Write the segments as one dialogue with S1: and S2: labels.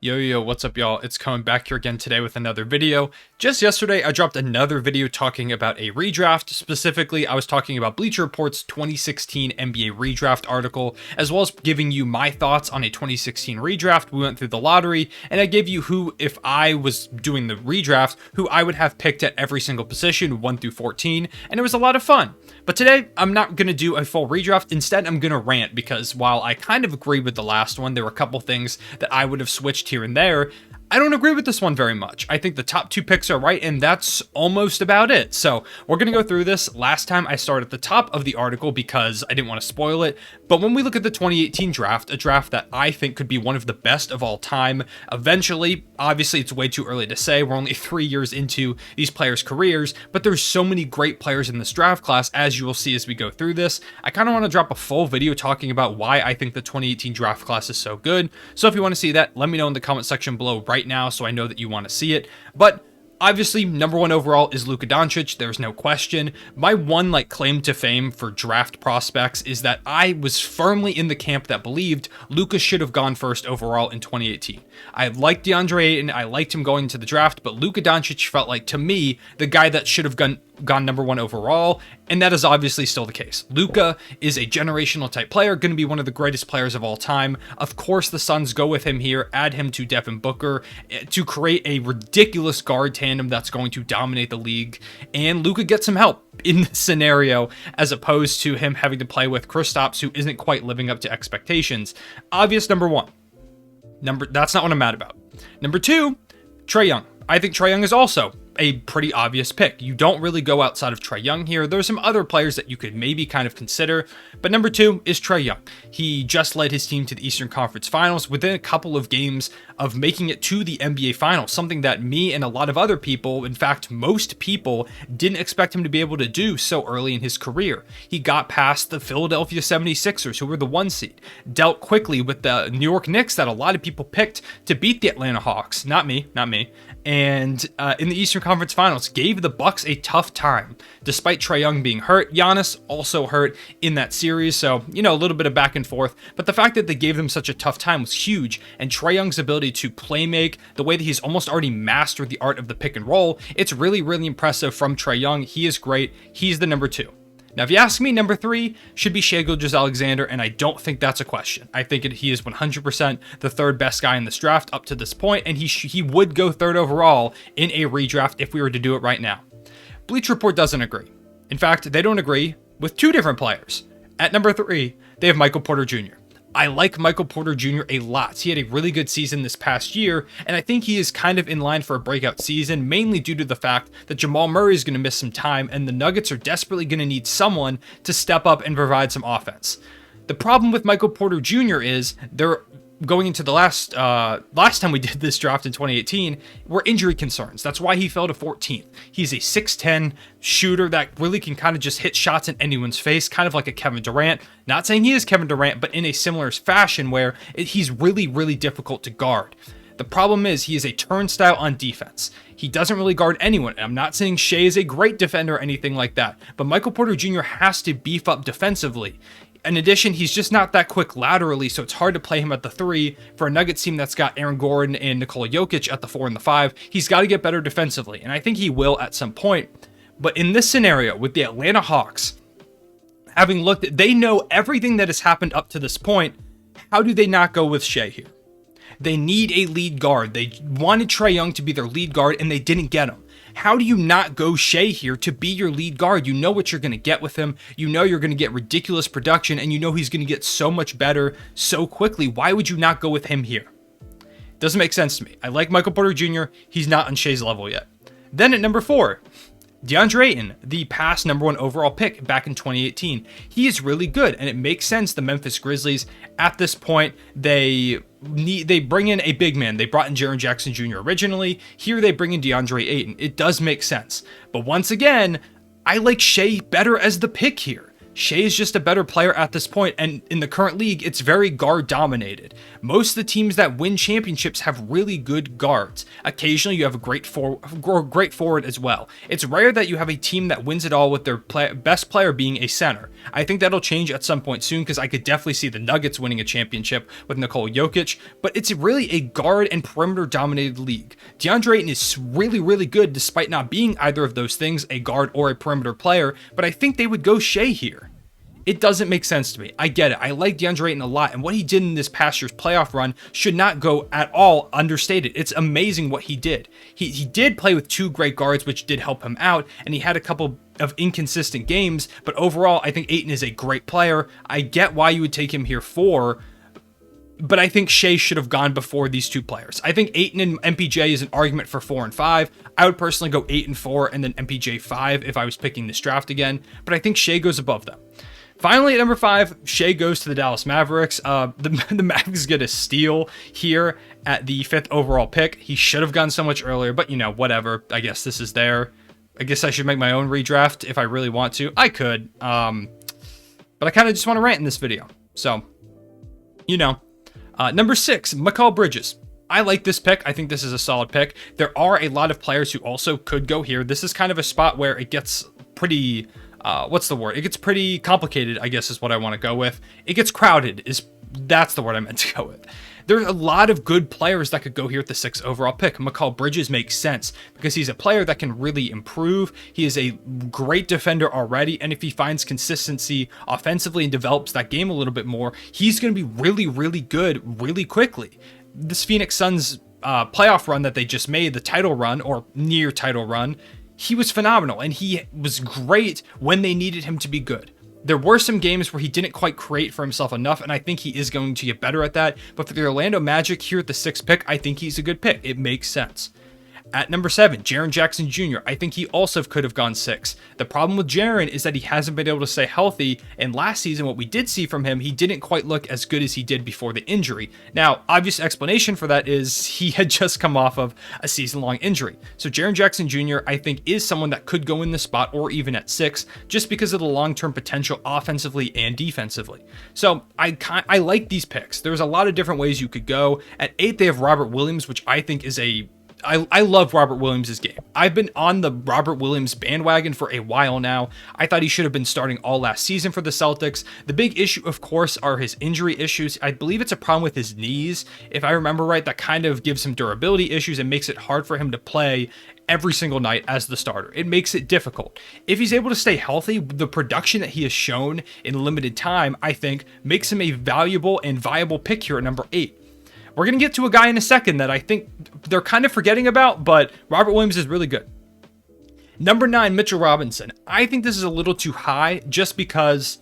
S1: Yo, what's up, y'all? It's coming back here again today with another video. Just yesterday, I dropped another video talking about a redraft. Specifically, I was talking about Bleacher Report's 2016 NBA redraft article, as well as giving you my thoughts on a 2016 redraft. We went through the lottery, and I gave you who, if I was doing the redraft, who I would have picked at every single position, 1 through 14, and it was a lot of fun. But today, I'm not going to do a full redraft. Instead, I'm going to rant because while I kind of agree with the last one, there were a couple things that I would have switched here and there. I don't agree with this one very much. I think the top two picks are right, and that's almost about it. So we're going to go through this. Last time I started at the top of the article because I didn't want to spoil it. But when we look at the 2018 draft, a draft that I think could be one of the best of all time, eventually, obviously it's way too early to say. We're only 3 years into these players' careers, but there's so many great players in this draft class, as you will see as we go through this. I kind of want to drop a full video talking about why I think the 2018 draft class is so good. So if you want to see that, let me know in the comment section below right now so I know that you want to see it. But obviously, number one overall is Luka Doncic. There's no question. My one claim to fame for draft prospects is that I was firmly in the camp that believed Luka should have gone first overall in 2018. I liked Deandre Ayton. I liked him going into the draft, but Luka Doncic felt like, to me, the guy that should have gone number one overall, and that is obviously still the case. Luka is a generational type player, going to be one of the greatest players of all time. Of course, the Suns go with him here, add him to Devin Booker to create a ridiculous guard tandem that's going to dominate the league, and Luka gets some help in this scenario as opposed to him having to play with Kristaps, who isn't quite living up to expectations. Obvious number one. That's not what I'm mad about. Number two, Trae Young. I think Trae Young is also a pretty obvious pick. You don't really go outside of Trae Young here. There's some other players that you could maybe kind of consider, but number two is Trae Young. He just led his team to the Eastern Conference Finals within a couple of games of making it to the NBA Finals, something that me and a lot of other people, in fact, most people, didn't expect him to be able to do so early in his career. He got past the Philadelphia 76ers, who were the 1 seed, dealt quickly with the New York Knicks that a lot of people picked to beat the Atlanta Hawks. Not me. And in the Eastern Conference Finals, gave the Bucks a tough time, despite Trae Young being hurt. Giannis also hurt in that series, so, a little bit of back and forth. But the fact that they gave them such a tough time was huge, and Trae Young's ability to play make, the way that he's almost already mastered the art of the pick and roll, it's really, really impressive from Trae Young. He is great. He's the number two. Now, if you ask me, number three should be Shai Gilgeous-Alexander, and I don't think that's a question. I think he is 100% the third best guy in this draft up to this point, and he would go third overall in a redraft if we were to do it right now. Bleacher Report doesn't agree. In fact, they don't agree with two different players. At number three, they have Michael Porter Jr. I like Michael Porter Jr. a lot. He had a really good season this past year, and I think he is kind of in line for a breakout season, mainly due to the fact that Jamal Murray is going to miss some time, and the Nuggets are desperately going to need someone to step up and provide some offense. The problem with Michael Porter Jr. is they're going into the last time we did this draft in 2018, were injury concerns. That's why he fell to 14th. He's a 6'10 shooter that really can kind of just hit shots in anyone's face, kind of like a Kevin Durant. Not saying he is Kevin Durant, but in a similar fashion where he's really, really difficult to guard. The problem is he is a turnstile on defense. He doesn't really guard anyone. And I'm not saying Shai is a great defender or anything like that, but Michael Porter Jr. has to beef up defensively. In addition, he's just not that quick laterally, so it's hard to play him at the 3. For a Nuggets team that's got Aaron Gordon and Nikola Jokic at the 4 and the 5, he's got to get better defensively, and I think he will at some point. But in this scenario, with the Atlanta Hawks, having looked at, they know everything that has happened up to this point. How do they not go with Shai here? They need a lead guard. They wanted Trae Young to be their lead guard, and they didn't get him. How do you not go Shai here to be your lead guard? You know what you're going to get with him. You know you're going to get ridiculous production, and you know he's going to get so much better so quickly. Why would you not go with him here? Doesn't make sense to me. I like Michael Porter Jr. He's not on Shai's level yet. Then at number 4, Deandre Ayton, the past number 1 overall pick back in 2018. He is really good, and it makes sense. The Memphis Grizzlies, at this point, they bring in a big man. They brought in Jaren Jackson Jr. originally. Here they bring in DeAndre Ayton. It does make sense. But once again, I like Shai better as the pick here. Shai is just a better player at this point, and in the current league, it's very guard dominated. Most of the teams that win championships have really good guards. Occasionally, you have a great forward as well. It's rare that you have a team that wins it all with their best player being a center. I think that'll change at some point soon, because I could definitely see the Nuggets winning a championship with Nikola Jokic, but it's really a guard and perimeter dominated league. Deandre Ayton is really, really good despite not being either of those things, a guard or a perimeter player, but I think they would go Shai here. It doesn't make sense to me. I get it. I like Deandre Ayton a lot, and what he did in this past year's playoff run should not go at all understated. It's amazing what he did. He did play with 2 great guards, which did help him out, and he had a couple of inconsistent games, but overall, I think Ayton is a great player. I get why you would take him here but I think Shai should have gone before these 2 players. I think Ayton and MPJ is an argument for 4 and 5. I would personally go 8 and 4 and then MPJ 5 if I was picking this draft again, but I think Shai goes above them. Finally, at number 5, Shai goes to the Dallas Mavericks. The Mavericks get a steal here at the 5th overall pick. He should have gone so much earlier, but whatever. I guess this is there. I guess I should make my own redraft if I really want to. I could, but I kind of just want to rant in this video. So, number 6, Mikal Bridges. I like this pick. I think this is a solid pick. There are a lot of players who also could go here. This is kind of a spot where it gets pretty... what's the word? It gets pretty complicated, I guess is what I want to go with. It gets crowded, that's the word I meant to go with. There's a lot of good players that could go here at the 6th overall pick. Mikal Bridges makes sense because he's a player that can really improve. He is a great defender already, and if he finds consistency offensively and develops that game a little bit more, he's going to be really, really good really quickly. This Phoenix Suns playoff run that they just made, the title run or near title run, he was phenomenal, and he was great when they needed him to be good. There were some games where he didn't quite create for himself enough, and I think he is going to get better at that. But for the Orlando Magic here at the 6th pick, I think he's a good pick. It makes sense. At number 7, Jaren Jackson Jr. I think he also could have gone 6. The problem with Jaren is that he hasn't been able to stay healthy, and last season what we did see from him, he didn't quite look as good as he did before the injury. Now, obvious explanation for that is he had just come off of a season-long injury. So Jaren Jackson Jr. I think is someone that could go in this spot or even at 6, just because of the long-term potential offensively and defensively. So I like these picks. There's a lot of different ways you could go. At 8, they have Robert Williams, which I think is I love Robert Williams' game. I've been on the Robert Williams bandwagon for a while now. I thought he should have been starting all last season for the Celtics. The big issue, of course, are his injury issues. I believe it's a problem with his knees. If I remember right, that kind of gives him durability issues and makes it hard for him to play every single night as the starter. It makes it difficult. If he's able to stay healthy, the production that he has shown in limited time, I think, makes him a valuable and viable pick here at number 8. We're going to get to a guy in a second that I think they're kind of forgetting about, but Robert Williams is really good. Number 9, Mitchell Robinson. I think this is a little too high just because,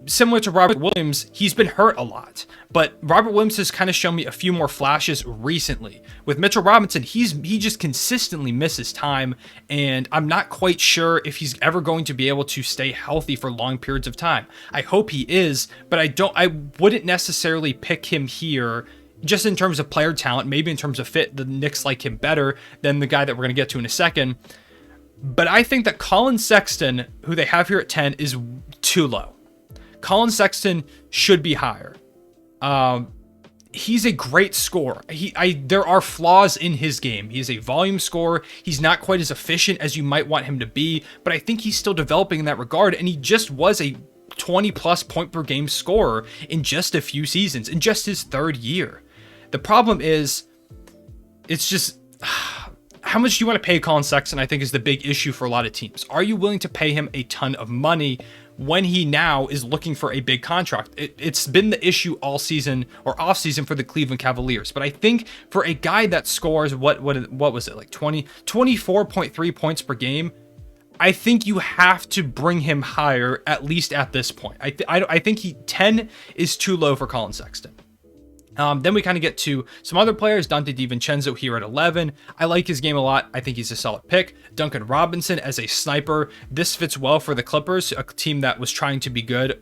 S1: similar to Robert Williams, he's been hurt a lot. But Robert Williams has kind of shown me a few more flashes recently. With Mitchell Robinson, he just consistently misses time, and I'm not quite sure if he's ever going to be able to stay healthy for long periods of time. I hope he is, but I wouldn't necessarily pick him here just in terms of player talent. Maybe in terms of fit, the Knicks like him better than the guy that we're going to get to in a second. But I think that Collin Sexton, who they have here at 10, is too low. Collin Sexton should be higher. He's a great scorer. There are flaws in his game. He is a volume scorer. He's not quite as efficient as you might want him to be, but I think he's still developing in that regard, and he just was a 20-plus point per game scorer in just a few seasons, in just his 3rd year. The problem is, it's just how much do you want to pay Collin Sexton, I think, is the big issue for a lot of teams. Are you willing to pay him a ton of money when he now is looking for a big contract? It's been the issue all season or off season for the Cleveland Cavaliers. But I think for a guy that scores, what was it, like 24.3 points per game, I think you have to bring him higher, at least at this point. I think 10 is too low for Collin Sexton. Then we kind of get to some other players. Dante DiVincenzo here at 11. I like his game a lot. I think he's a solid pick. Duncan Robinson as a sniper. This fits well for the Clippers, a team that was trying to be good.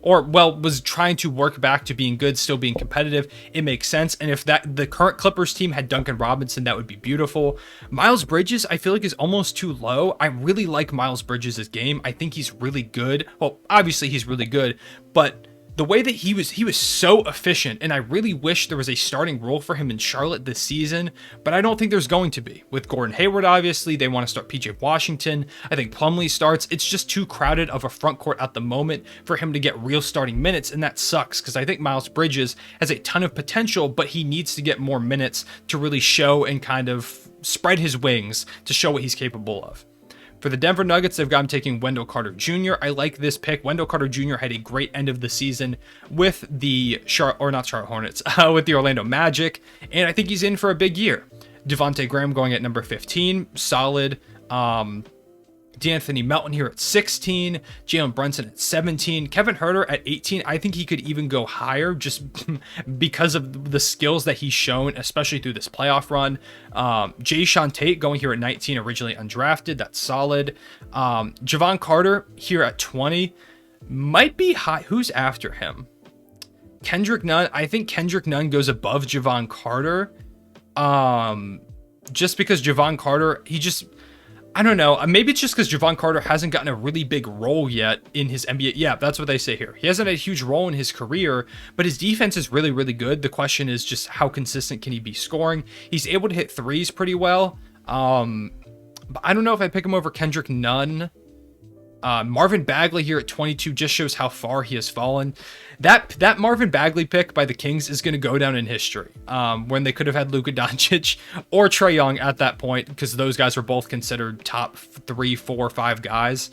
S1: or well, was trying to work back to being good, still being competitive. It makes sense. And if that the current Clippers team had Duncan Robinson, that would be beautiful. Miles Bridges, I feel like is almost too low. I really like Miles Bridges' game. I think he's really good. Well, obviously he's really good, but the way that he was so efficient, and I really wish there was a starting role for him in Charlotte this season, but I don't think there's going to be. With Gordon Hayward, obviously, they want to start PJ Washington. I think Plumlee starts. It's just too crowded of a front court at the moment for him to get real starting minutes, and that sucks because I think Miles Bridges has a ton of potential, but he needs to get more minutes to really show and kind of spread his wings to show what he's capable of. For the Denver Nuggets, they've got him taking Wendell Carter Jr. I like this pick. Wendell Carter Jr. had a great end of the season with the Charlotte Hornets, with the Orlando Magic, and I think he's in for a big year. Devontae Graham going at number 15, solid. D'Anthony Melton here at 16, Jalen Brunson at 17, Kevin Huerter at 18. I think he could even go higher just because of the skills that he's shown, especially through this playoff run. Jae'Sean Tate going here at 19, originally undrafted. That's solid. Javon Carter here at 20 might be high. Who's after him? Kendrick Nunn. I think Kendrick Nunn goes above Javon Carter. Just because Javon Carter, I don't know. Maybe it's just because Javon Carter hasn't gotten a really big role yet in his NBA. Yeah, that's what they say here. He hasn't had a huge role in his career, but his defense is really, really good. The question is just how consistent can he be scoring? He's able to hit threes pretty well. But I don't know if I pick him over Kendrick Nunn. Marvin Bagley here at 22 just shows how far he has fallen. That Marvin Bagley pick by the Kings is going to go down in history, when they could have had Luka Doncic or Trae Young at that point, because those guys were both considered top 3, 4, 5 guys.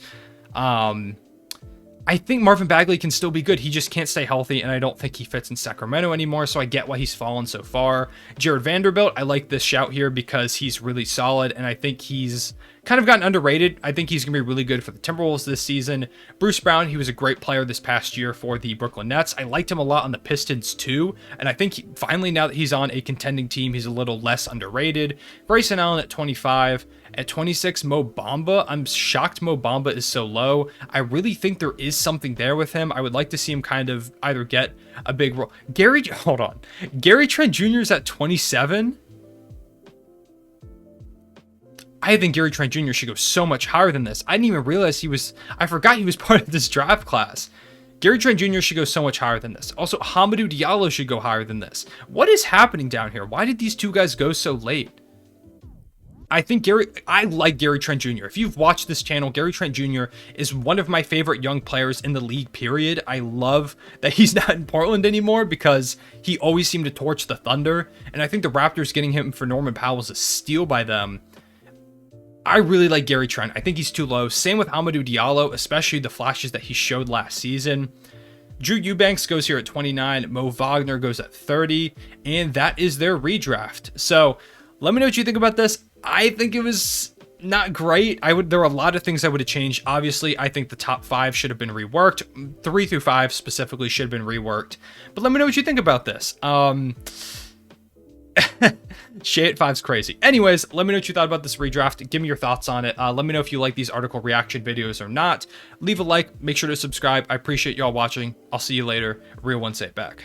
S1: I think Marvin Bagley can still be good. He just can't stay healthy, and I don't think he fits in Sacramento anymore, so I get why he's fallen so far. Jared Vanderbilt, I like this shout here because he's really solid, and I think he's kind of gotten underrated. I think he's going to be really good for the Timberwolves this season. Bruce Brown, he was a great player this past year for the Brooklyn Nets. I liked him a lot on the Pistons too, and I think finally now that he's on a contending team, he's a little less underrated. Grayson Allen at 25. At 26, Mo Bamba. I'm shocked Mo Bamba is so low. I really think there is something there with him. I would like to see him kind of either get a big role. Gary Trent Jr. is at 27. I think Gary Trent Jr. should go so much higher than this. I didn't even realize I forgot he was part of this draft class. Gary Trent Jr. should go so much higher than this. Also, Hamidou Diallo should go higher than this. What is happening down here? Why did these two guys go so late? I like Gary Trent Jr. If you've watched this channel, Gary Trent Jr. is one of my favorite young players in the league, period. I love that he's not in Portland anymore because he always seemed to torch the Thunder. And I think the Raptors getting him for Norman Powell is a steal by them. I really like Gary Trent. I think he's too low. Same with Hamidou Diallo, especially the flashes that he showed last season. Drew Eubanks goes here at 29. Mo Wagner goes at 30. And that is their redraft. So let me know what you think about this. I think it was not great. There were a lot of things I would have changed. Obviously, I think the top 5 should have been reworked. 3 through 5 specifically should have been reworked. But let me know what you think about this. Shai at 5's crazy. Anyways, let me know what you thought about this redraft. Give me your thoughts on it. Let me know if you like these article reaction videos or not. Leave a like. Make sure to subscribe. I appreciate y'all watching. I'll see you later. Real One Say It Back.